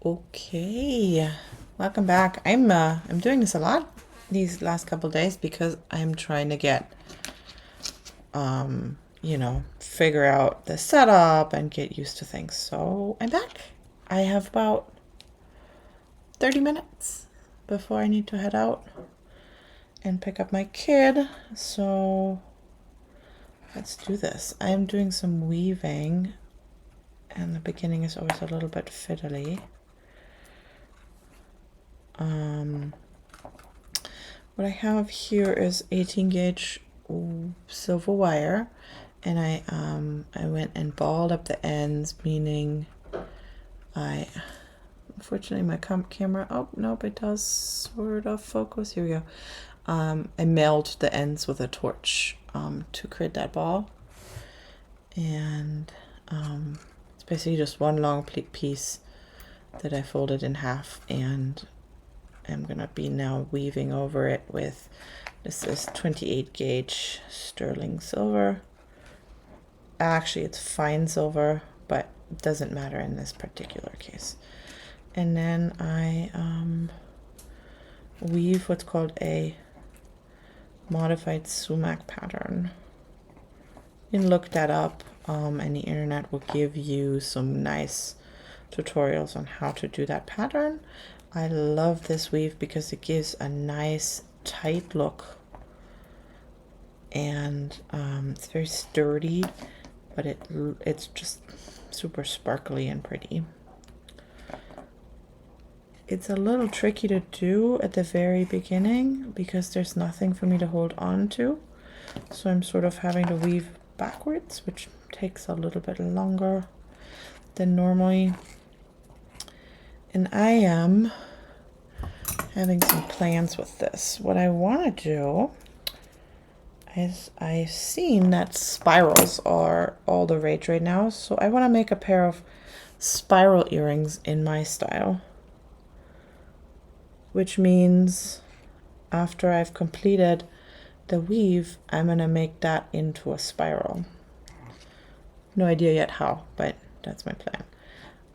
Okay, welcome back. I'm doing this a lot these last couple days because I'm trying to get figure out the setup and get used to things. So I'm back. I have about 30 minutes before I need to head out and pick up my kid. So let's do this. I'm doing some weaving, and the beginning is always a little bit fiddly. What I have here is 18 gauge silver wire, and I went and balled up the ends, meaning unfortunately my camera, oh nope, it does sort of focus. Here we go. I mailed the ends with a torch to create that ball, and it's basically just one long piece that I folded in half, and I'm gonna be now weaving over it with, this is 28 gauge sterling silver. Actually, it's fine silver, but it doesn't matter in this particular case. And then I weave what's called a modified Soumak pattern. You can look that up, and the internet will give you some nice tutorials on how to do that pattern. I love this weave because it gives a nice tight look, and it's very sturdy, but it's just super sparkly and pretty. It's a little tricky to do at the very beginning because there's nothing for me to hold on to, so I'm sort of having to weave backwards, which takes a little bit longer than normally. And I am having some plans with this. What I want to do is, I've seen that spirals are all the rage right now, so I want to make a pair of spiral earrings in my style, which means after I've completed the weave, I'm going to make that into a spiral. No idea yet how, but that's my plan.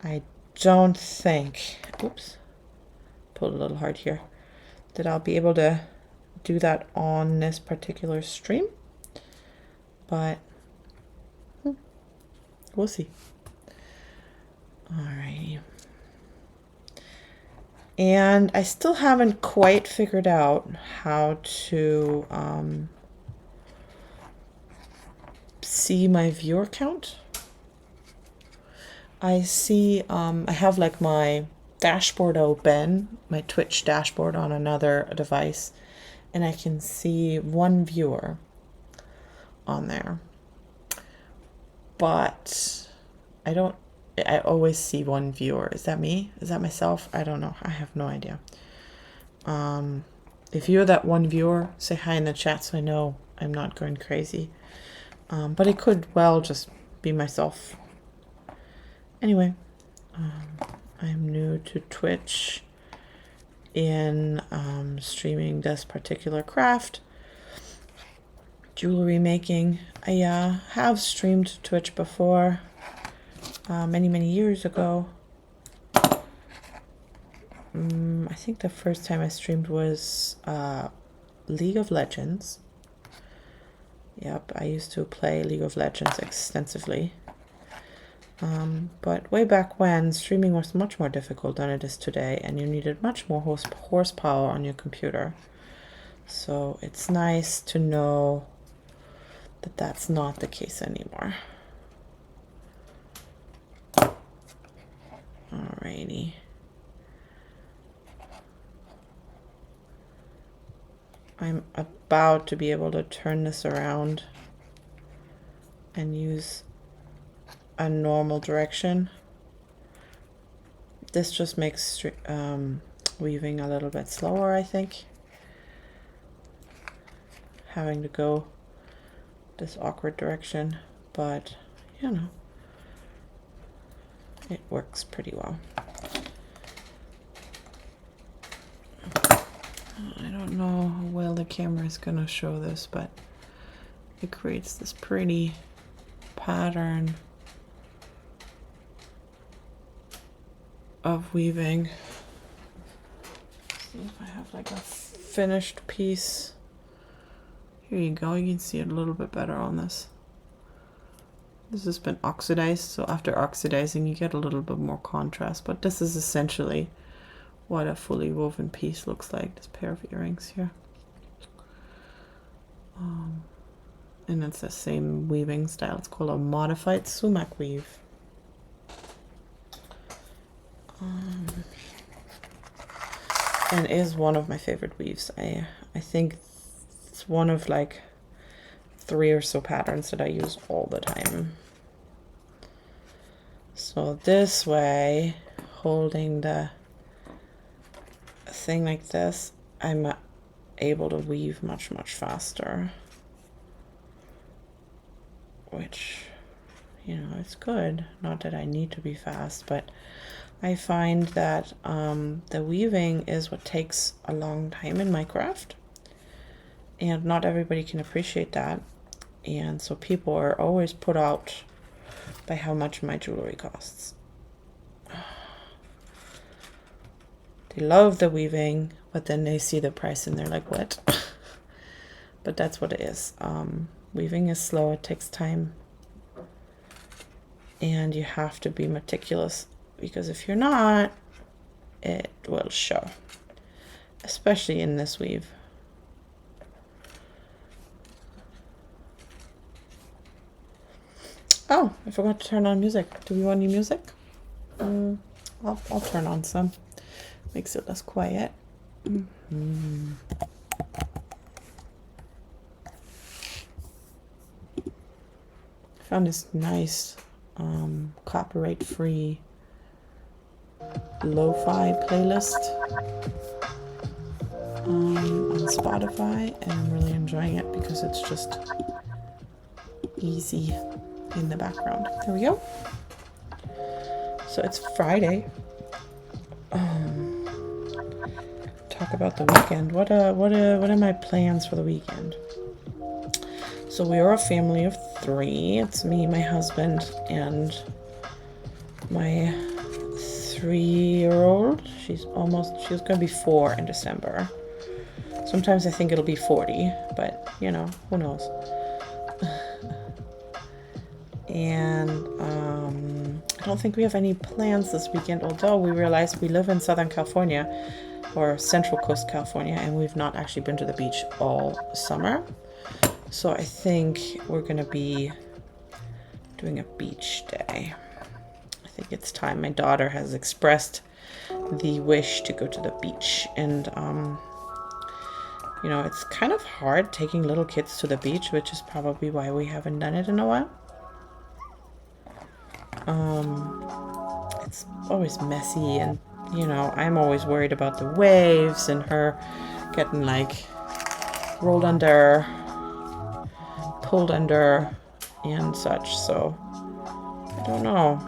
I don't think, oops, pulled a little hard here, that I'll be able to do that on this particular stream, but we'll see. Alrighty. And I still haven't quite figured out how to see my viewer count. I see, I have like my dashboard open, my Twitch dashboard on another device, and I can see one viewer on there. But I always see one viewer. Is that me? Is that myself? I don't know. I have no idea. If you're that one viewer, say hi in the chat so I know I'm not going crazy. But it could well just be myself. Anyway, I'm new to Twitch in streaming this particular craft, jewelry making. I have streamed Twitch before, many years ago. I think the first time I streamed was League of Legends. Yep, I used to play League of Legends extensively. But way back when, streaming was much more difficult than it is today, and you needed much more horsepower on your computer. So it's nice to know that that's not the case anymore. Alrighty. I'm about to be able to turn this around and use a normal direction. This just makes weaving a little bit slower, I think. Having to go this awkward direction, but you know, it works pretty well. I don't know how well the camera is gonna show this, but it creates this pretty pattern. of weaving. See if I have like a finished piece. Here you go. You can see it a little bit better on this. This has been oxidized, so after oxidizing you get a little bit more contrast, but this is essentially what a fully woven piece looks like, this pair of earrings here. And it's the same weaving style. It's called a modified sumac weave. And is one of my favorite weaves. I think it's one of like 3 or so patterns that I use all the time. So this way, holding the thing like this, I'm able to weave much faster, which, you know, it's good. Not that I need to be fast, but I find that the weaving is what takes a long time in my craft, and not everybody can appreciate that, and so people are always put out by how much my jewelry costs. They love the weaving, but then they see the price and they're like, what? But that's what it is. Weaving is slow, it takes time, and you have to be meticulous, because if you're not, it will show, especially in this weave. Oh, I forgot to turn on music. Do we want any music? I'll turn on some. Makes it less quiet. Found this nice copyright-free lo-fi playlist on Spotify, and I'm really enjoying it because it's just easy in the background. There we go. So it's Friday. Talk about the weekend. What are my plans for the weekend? So we are a family of 3. It's me, my husband, and my 3-year-old. She's gonna be 4 in December. Sometimes I think it'll be 40, but you know, who knows. And I don't think we have any plans this weekend, although we realized we live in Southern California, or Central Coast California, and we've not actually been to the beach all summer. So I think we're gonna be doing a beach day. I think it's time. My daughter has expressed the wish to go to the beach, and you know, it's kind of hard taking little kids to the beach, which is probably why we haven't done it in a while. It's always messy, and you know, I'm always worried about the waves and her getting like rolled under, pulled under, and such. So I don't know.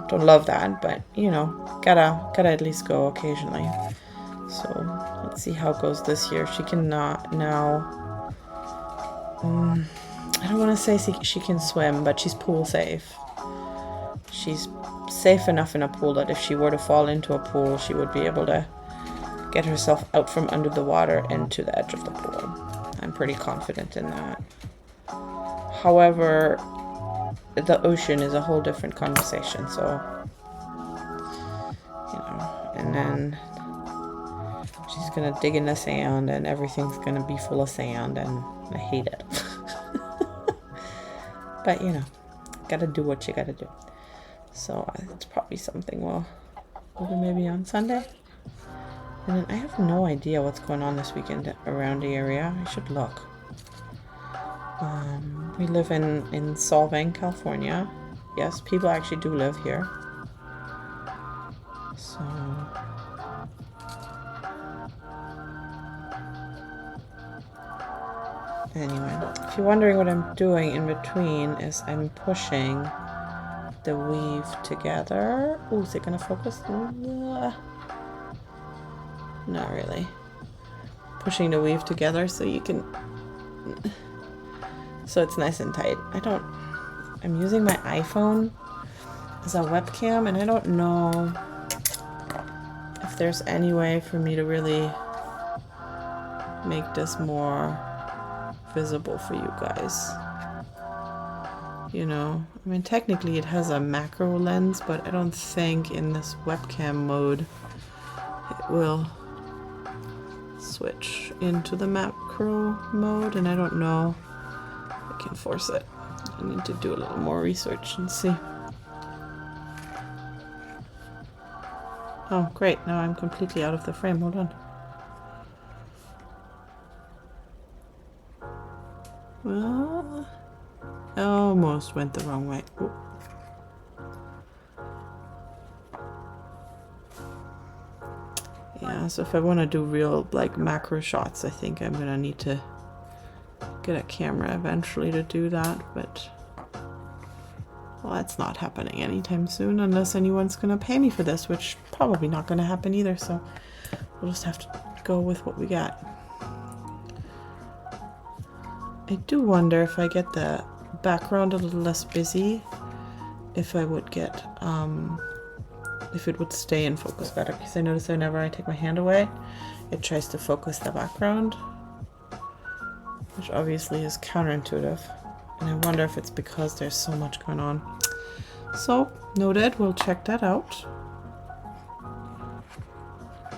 Don't love that, but you know, gotta at least go occasionally. So let's see how it goes this year. She can now. I don't want to say she can swim, but she's pool safe. She's safe enough in a pool that if she were to fall into a pool, she would be able to get herself out from under the water and to the edge of the pool. I'm pretty confident in that. However, the ocean is a whole different conversation, so, you know, and then she's gonna dig in the sand and everything's gonna be full of sand, and I hate it. But you know, gotta do what you gotta do. So it's probably something we'll do maybe on Sunday. And then I have no idea what's going on this weekend around the area. I should look. We live in Soumak, California. Yes, people actually do live here. So anyway, if you're wondering what I'm doing in between, is I'm pushing the weave together. Oh, is it gonna focus? Not really. Pushing the weave together so you can so it's nice and tight. I'm using my iPhone as a webcam, and I don't know if there's any way for me to really make this more visible for you guys. You know, I mean, technically it has a macro lens, but I don't think in this webcam mode it will switch into the macro mode, and I don't know if I can force it. I need to do a little more research and see. Oh, great. Now I'm completely out of the frame. Hold on. Well, I almost went the wrong way. Ooh. Yeah, so if I want to do real like macro shots, I think I'm gonna need to get a camera eventually to do that, but well, that's not happening anytime soon unless anyone's gonna pay me for this, which probably not gonna happen either, so we'll just have to go with what we got. I do wonder if I get the background a little less busy, if I would get if it would stay in focus better, because I notice whenever I take my hand away, it tries to focus the background, which obviously is counterintuitive. And I wonder if it's because there's so much going on. So, noted, we'll check that out.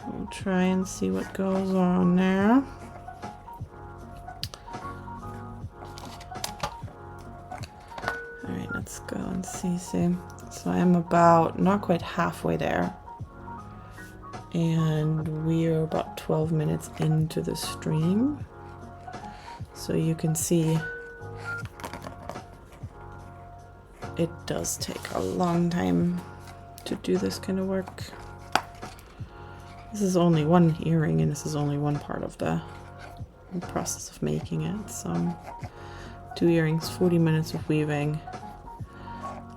We'll try and see what goes on there. Alright, let's go and see. So I am about not quite halfway there, and we are about 12 minutes into the stream, so you can see it does take a long time to do this kind of work. This is only one earring, and this is only one part of the process of making it. So 2 earrings, 40 minutes of weaving.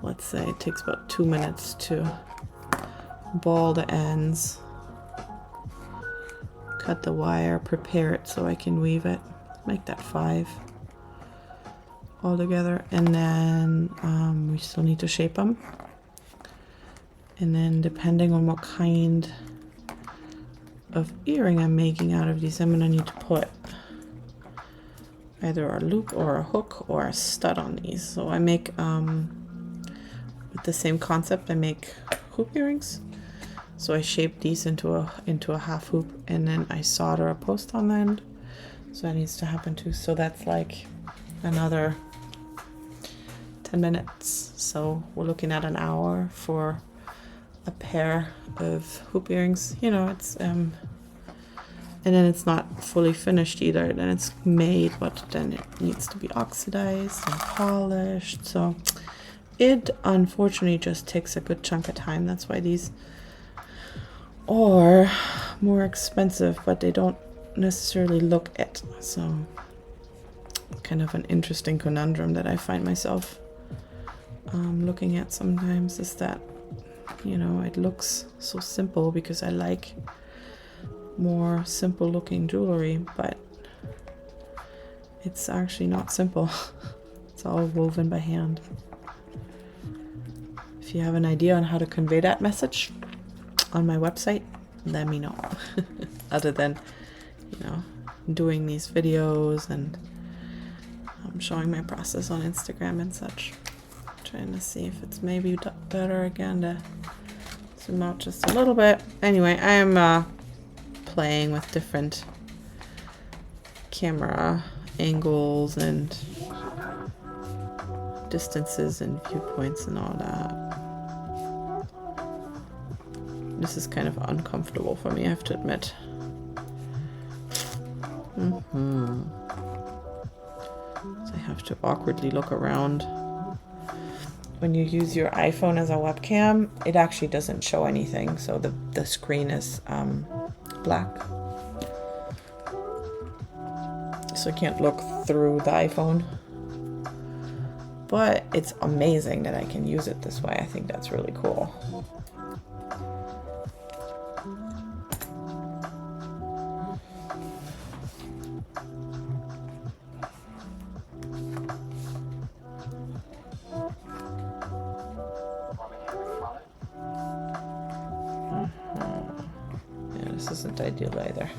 Let's say it takes about 2 minutes to ball the ends, cut the wire, prepare it so I can weave it, make that 5 all together, and then we still need to shape them. And then depending on what kind of earring I'm making out of these, I'm gonna need to put either a loop or a hook or a stud on these. So I make with the same concept, I make hoop earrings. So I shape these into a half hoop, and then I solder a post on the end. So that needs to happen too. So that's like another 10 minutes. So we're looking at an hour for a pair of hoop earrings. You know, it's and then it's not fully finished either. Then it's made, but then it needs to be oxidized and polished. So it unfortunately just takes a good chunk of time. That's why these are more expensive, but they don't necessarily look it. So kind of an interesting conundrum that I find myself looking at sometimes, is that, you know, it looks so simple because I like more simple looking jewelry, but it's actually not simple. It's all woven by hand. If you have an idea on how to convey that message on my website, let me know. Other than, you know, doing these videos and showing my process on Instagram and such. Trying to see if it's maybe better again to zoom out just a little bit. Anyway, I am playing with different camera angles and distances and viewpoints and all that. This is kind of uncomfortable for me, I have to admit. So I have to awkwardly look around. When you use your iPhone as a webcam, it actually doesn't show anything, so the screen is black. So I can't look through the iPhone. But it's amazing that I can use it this way. I think that's really cool. this isn't ideal either.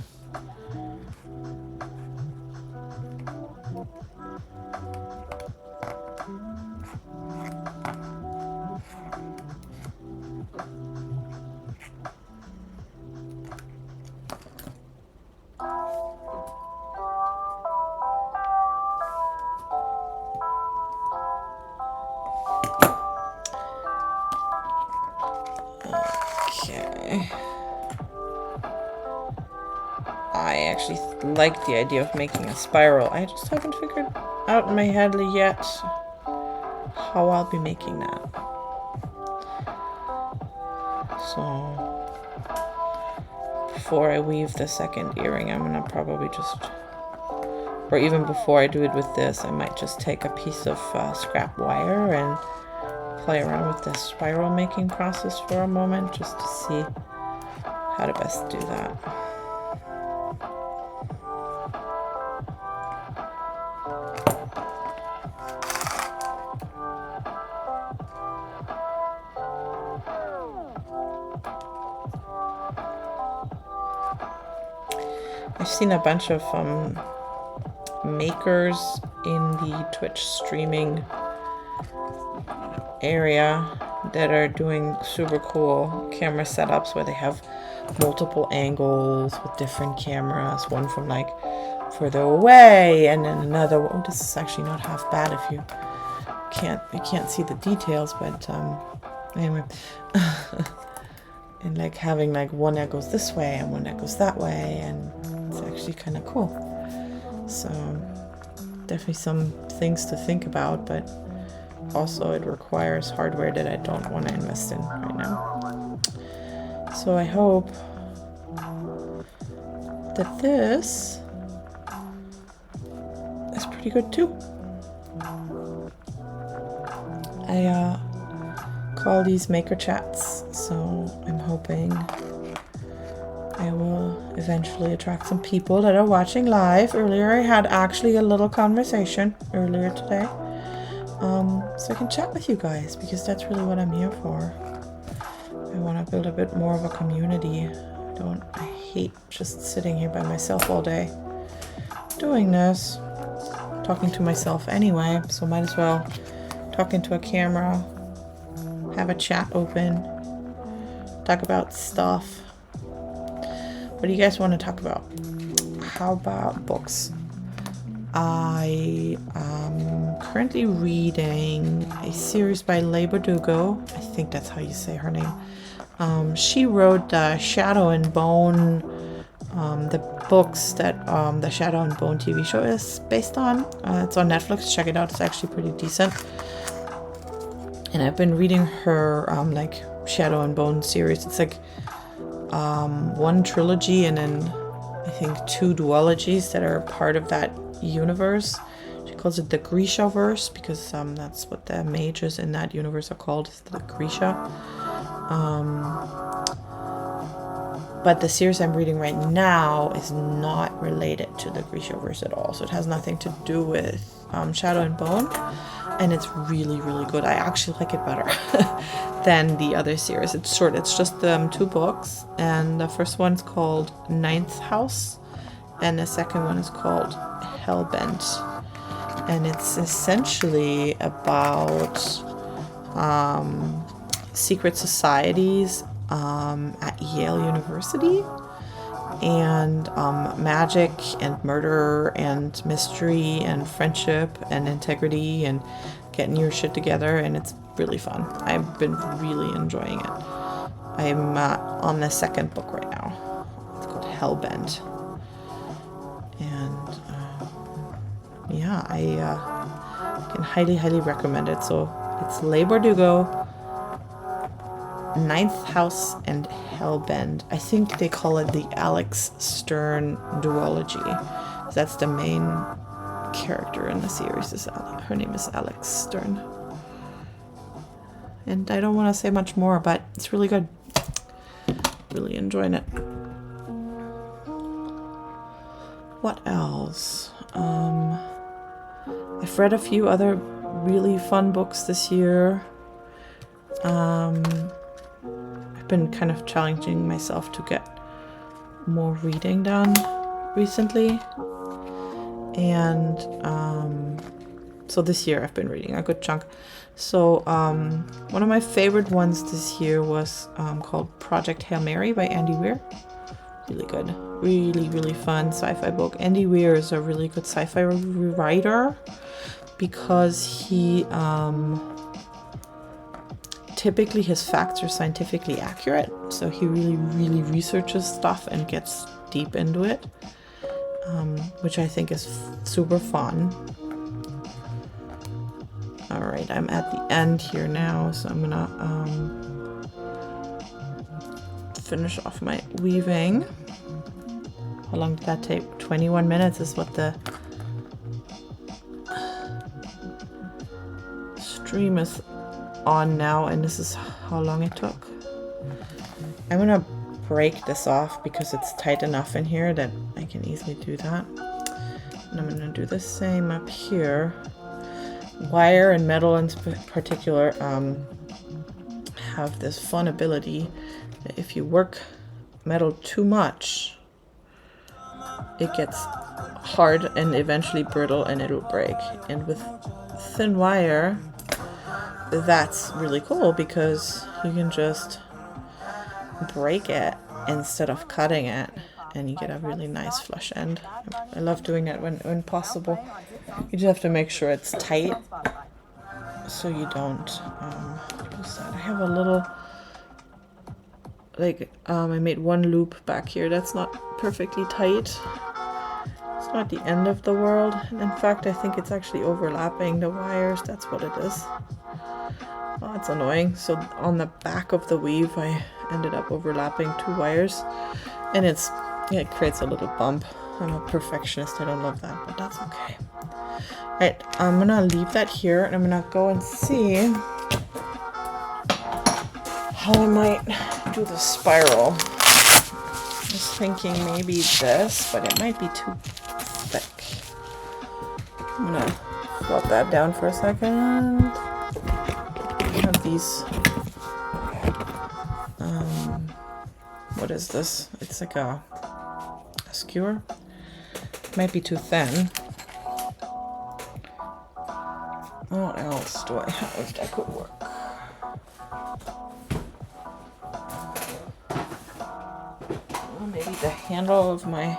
Okay. I actually like the idea of making a spiral. I just haven't figured out in my head yet how I'll be making that. So before I weave the second earring, I'm gonna probably just, or even before I do it with this, I might just take a piece of scrap wire and play around with the spiral making process for a moment just to see how to best do that. I've seen a bunch of makers in the Twitch streaming area that are doing super cool camera setups where they have multiple angles with different cameras, one from like further away and then another. Oh, this is actually not half bad if you can't see the details, but anyway. And like having like one that goes this way and one that goes that way, and it's actually kind of cool. So definitely some things to think about, but also it requires hardware that I don't want to invest in right now. So I hope that this is pretty good too. I call these maker chats, so I'm hoping I will eventually attract some people that are watching live. Earlier I had actually a little conversation earlier today, so I can chat with you guys, because that's really what I'm here for. I want to build a bit more of a community. I hate just sitting here by myself all day doing this, talking to myself anyway, so might as well talk into a camera, have a chat open, talk about stuff. What do you guys want to talk about? How about books? I am currently reading a series by Leigh Bardugo. I think that's how you say her name. She wrote the Shadow and Bone, the books that the Shadow and Bone TV show is based on. It's on Netflix. Check it out. It's actually pretty decent. And I've been reading her like Shadow and Bone series. It's like one trilogy and then I think 2 duologies that are part of that universe. She calls it the Grisha-verse because that's what the mages in that universe are called, is the Grisha. But the series I'm reading right now is not related to the Grisha-verse at all. So it has nothing to do with Shadow and Bone. And it's really, really good. I actually like it better than the other series. It's short. It's just 2 books. And the first one's called Ninth House. And the second one is called Hellbent. And it's essentially about secret societies at Yale University. And magic and murder and mystery and friendship and integrity and getting your shit together, and it's really fun. I've been really enjoying it. I'm on the 2nd book right now. It's called Hellbent. And yeah, I can highly, highly recommend it. So it's Leigh Bardugo, Ninth House, and Hellbent. I think they call it the Alex Stern duology. That's the main character in the series. Her name is Alex Stern. And I don't want to say much more, but it's really good. Really enjoying it. What else? I've read a few other really fun books this year. I've been kind of challenging myself to get more reading done recently. And so this year I've been reading a good chunk. So one of my favorite ones this year was called Project Hail Mary by Andy Weir. Really good. Really, really fun sci-fi book. Andy Weir is a really good sci-fi writer because he typically his facts are scientifically accurate. So he really, really researches stuff and gets deep into it, which I think is super fun. All right, I'm at the end here now, so I'm gonna finish off my weaving. How long did that take? 21 minutes is what the stream is on now, and this is how long it took. I'm gonna break this off because it's tight enough in here that I can easily do that. And I'm gonna do the same up here. Wire and metal in particular have this fun ability that if you work metal too much, it gets hard and eventually brittle and it'll break. And with thin wire, that's really cool because you can just break it instead of cutting it, and you get a really nice flush end. I love doing that when possible. You just have to make sure it's tight so you don't lose that. I have a little, like, I made one loop back here that's not perfectly tight. It's not the end of the world. In fact, I think it's actually overlapping the wires. That's what it is. Oh, that's annoying. So on the back of the weave, I ended up overlapping 2 wires, and it creates a little bump. I'm a perfectionist. I don't love that, but that's okay. All right, I'm gonna leave that here, and I'm gonna go and see how I might do the spiral. I was thinking maybe this, but it might be too thick. I'm gonna flop that down for a second. I have these, what is this? It's like a skewer. It might be too thin. What else do I have that could work? Well, maybe the handle of my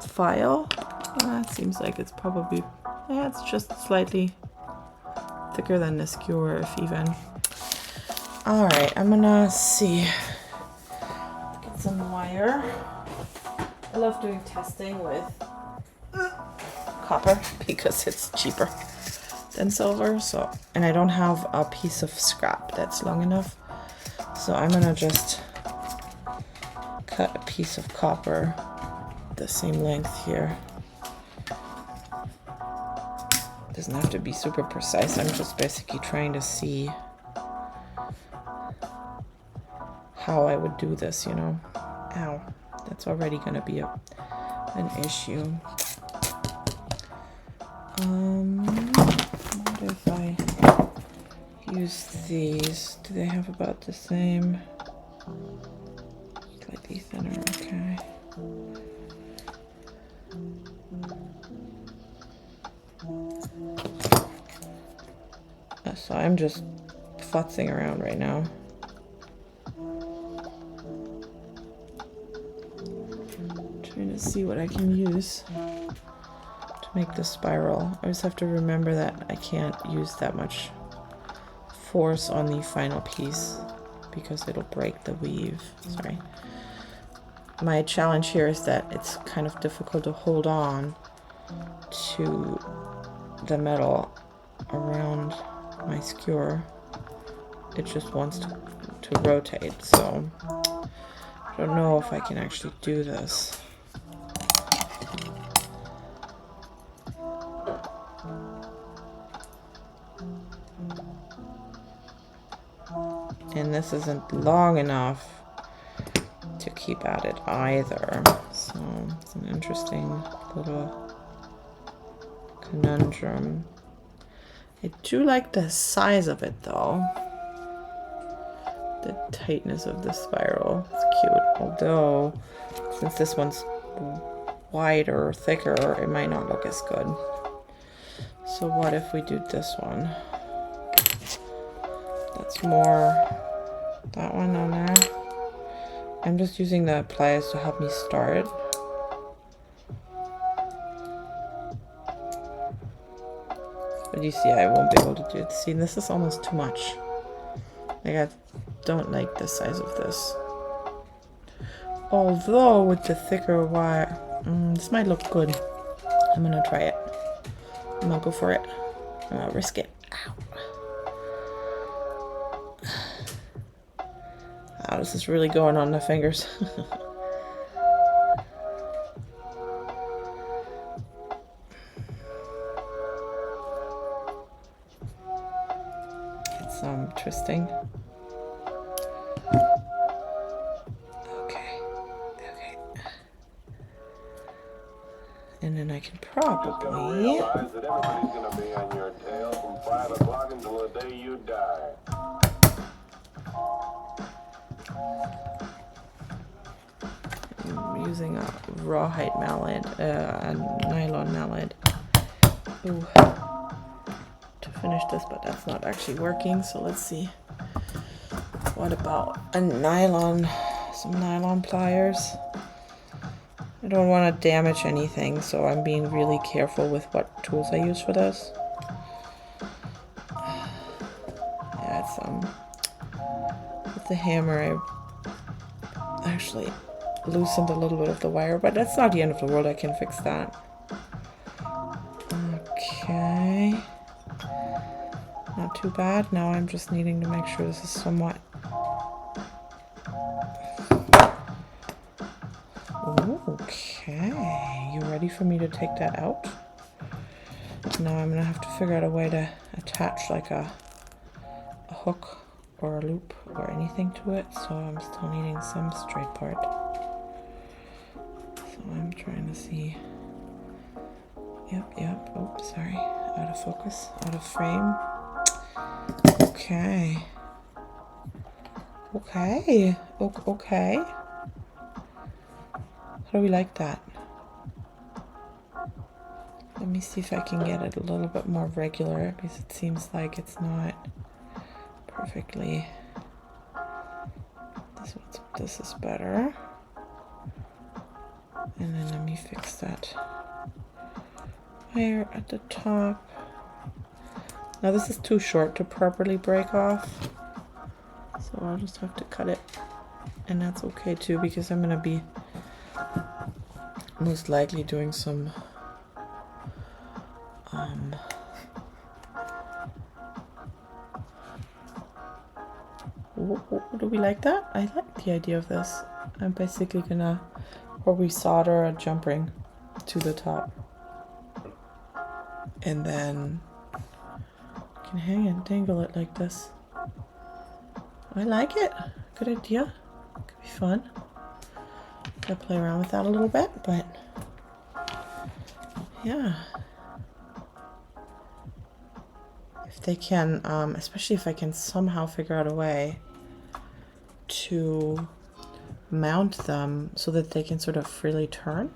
file. That seems like it's probably, yeah, it's just slightly thicker than the skewer, if even. All right, I'm gonna see. Get some wire. I love doing testing with copper because it's cheaper than silver. So, and I don't have a piece of scrap that's long enough. So I'm gonna just cut a piece of copper the same length here. Doesn't have to be super precise. I'm just basically trying to see how I would do this, you know. Ow, that's already gonna be an issue. What if I use these? Do they have about the same? Slightly thinner, okay. So I'm just futzing around right now. Trying to see what I can use to make the spiral. I just have to remember that I can't use that much force on the final piece because it'll break the weave. Sorry. My challenge here is that it's kind of difficult to hold on to the metal around my skewer. It just wants to rotate, so I don't know if I can actually do this. And this isn't long enough to keep at it either, so it's an interesting little conundrum. I do like the size of it though. The tightness of the spiral. It's cute. Although, since this one's wider or thicker, it might not look as good. So what if we do this one? That's more, that one on there. I'm just using the pliers to help me start. But you see, I won't be able to do it. See, this is almost too much. Like, I don't like the size of this. Although, with the thicker wire, this might look good. I'm gonna try it. I'm gonna go for it. I'm gonna risk it. Ow. Wow, this is really going on the fingers. It's twisting. Okay. Okay. And then I can probably I'm using a rawhide mallet, a nylon mallet. Ooh. To finish this, but that's not actually working, so let's see. What about a nylon, some nylon pliers? I don't want to damage anything, so I'm being really careful with what tools I use for this. Yeah, it's with the hammer I actually loosened a little bit of the wire, but that's not the end of the world. I can fix that. Okay. Not too bad. Now I'm just needing to make sure this is somewhat... Okay. You ready for me to take that out? Now I'm going to have to figure out a way to attach like a hook or a loop or anything to it. So I'm still needing some straight part. So I'm trying to see... Yep. Oh, sorry. Out of focus. Out of frame. Okay. Okay. How do we like that? Let me see if I can get it a little bit more regular, because it seems like it's not perfectly... This is better. And then let me fix that wire at the top. Now this is too short to properly break off, so I'll just have to cut it, and that's okay too, because I'm gonna be most likely doing some do we like that? I like the idea of this. I'm basically gonna probably solder a jump ring to the top, and then I can hang and dangle it like this. I like it. Good idea. Could be fun. Gotta play around with that a little bit, but yeah. If they can, especially if I can somehow figure out a way to mount them so that they can sort of freely turn.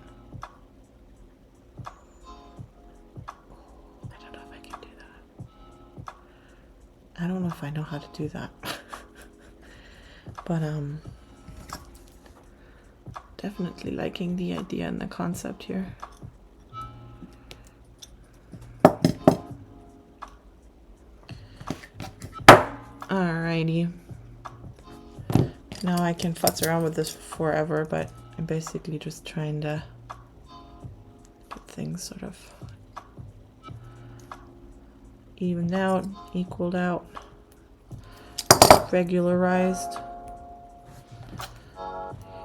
I don't know if I can do that. I don't know if I know how to do that. But definitely liking the idea and the concept here. Alrighty. Now I can futz around with this forever, but I'm basically just trying to get things sort of evened out, equaled out, regularized.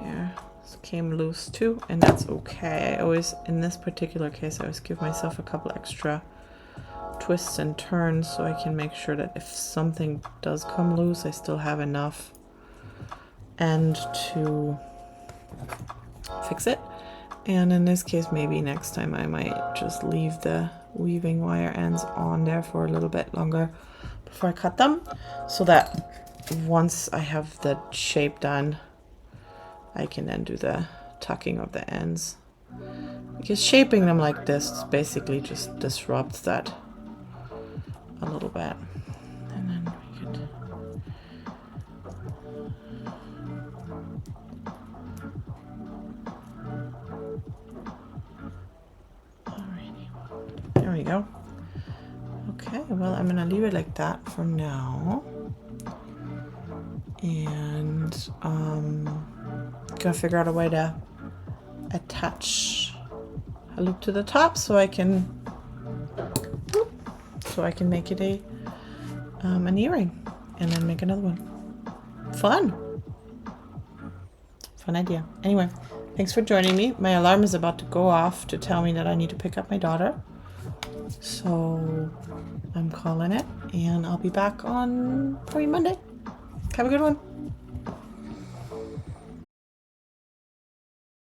Here, this came loose too, and that's okay. I always, in this particular case, I always give myself a couple extra twists and turns so I can make sure that if something does come loose, I still have enough end to fix it. And in this case, maybe next time I might just leave the weaving wire ends on there for a little bit longer before I cut them, so that once I have the shape done, I can then do the tucking of the ends. Because shaping them like this basically just disrupts that a little bit. And then we could... Alrighty. There we go. Okay, well, I'm gonna leave it like that for now. And gonna figure out a way to attach a loop to the top so I can make it a an earring, and then make another one. Fun idea. Anyway, thanks for joining me. My alarm is about to go off to tell me that I need to pick up my daughter, so I'm calling it, and I'll be back on probably Monday. Have a good one.